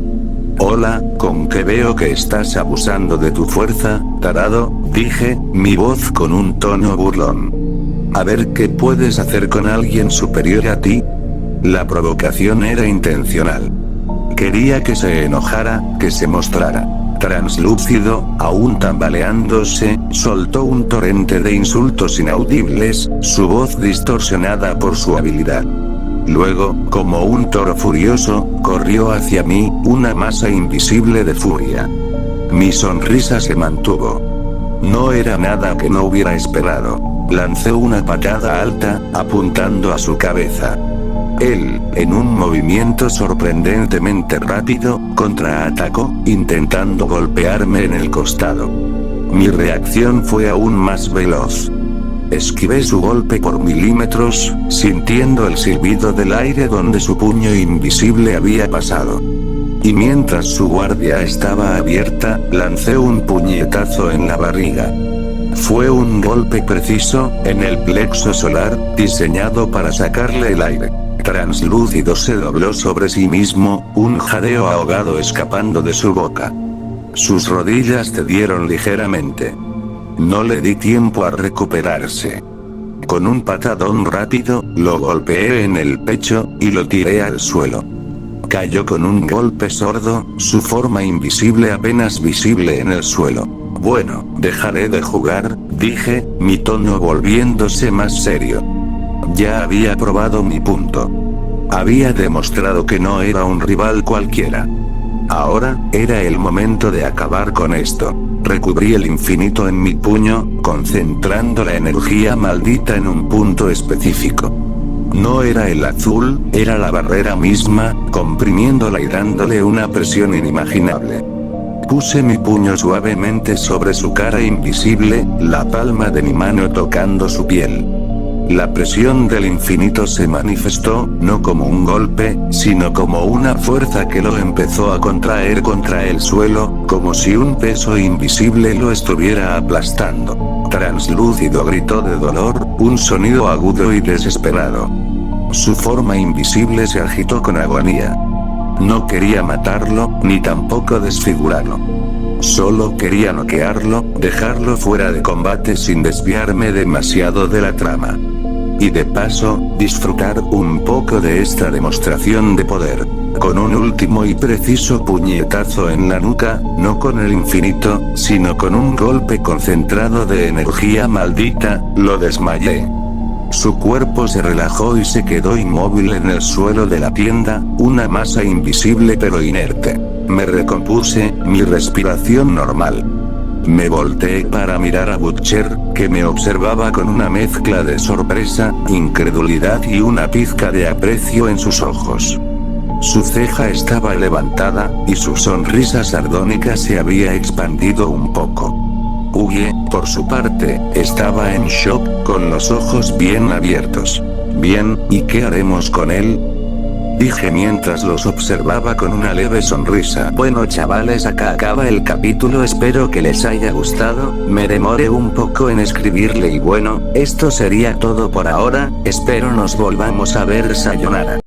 Hola, ¿con qué veo que estás abusando de tu fuerza, tarado? Dije, mi voz con un tono burlón. A ver qué puedes hacer con alguien superior a ti. La provocación era intencional. Quería que se enojara, que se mostrara. Translúcido, aún tambaleándose, soltó un torrente de insultos inaudibles, su voz distorsionada por su habilidad. Luego, como un toro furioso, corrió hacia mí, una masa invisible de furia. Mi sonrisa se mantuvo. No era nada que no hubiera esperado. Lancé una patada alta, apuntando a su cabeza. Él, en un movimiento sorprendentemente rápido, contraatacó, intentando golpearme en el costado. Mi reacción fue aún más veloz. Esquivé su golpe por milímetros, sintiendo el silbido del aire donde su puño invisible había pasado. Y mientras su guardia estaba abierta, lancé un puñetazo en la barriga. Fue un golpe preciso, en el plexo solar, diseñado para sacarle el aire. Translúcido se dobló sobre sí mismo, un jadeo ahogado escapando de su boca. Sus rodillas cedieron ligeramente. No le di tiempo a recuperarse. Con un patadón rápido, lo golpeé en el pecho, y lo tiré al suelo. Cayó con un golpe sordo, su forma invisible apenas visible en el suelo. Bueno, dejaré de jugar, dije, mi tono volviéndose más serio. Ya había probado mi punto. Había demostrado que no era un rival cualquiera. Ahora, era el momento de acabar con esto. Recubrí el infinito en mi puño, concentrando la energía maldita en un punto específico. No era el azul, era la barrera misma, comprimiéndola y dándole una presión inimaginable. Puse mi puño suavemente sobre su cara invisible, la palma de mi mano tocando su piel. La presión del infinito se manifestó, no como un golpe, sino como una fuerza que lo empezó a contraer contra el suelo, como si un peso invisible lo estuviera aplastando. Translúcido gritó de dolor, un sonido agudo y desesperado. Su forma invisible se agitó con agonía. No quería matarlo, ni tampoco desfigurarlo. Solo quería noquearlo, dejarlo fuera de combate sin desviarme demasiado de la trama. Y de paso, disfrutar un poco de esta demostración de poder. Con un último y preciso puñetazo en la nuca, no con el infinito, sino con un golpe concentrado de energía maldita, lo desmayé. Su cuerpo se relajó y se quedó inmóvil en el suelo de la tienda, una masa invisible pero inerte. Me recompuse, mi respiración normal. Me volteé para mirar a Butcher, que me observaba con una mezcla de sorpresa, incredulidad y una pizca de aprecio en sus ojos. Su ceja estaba levantada, y su sonrisa sardónica se había expandido un poco. Huye, por su parte, estaba en shock, con los ojos bien abiertos. Bien, ¿y qué haremos con él? Dije mientras los observaba con una leve sonrisa. Bueno chavales, acá acaba el capítulo, espero que les haya gustado, me demoré un poco en escribirle y bueno, esto sería todo por ahora, espero nos volvamos a ver, sayonara.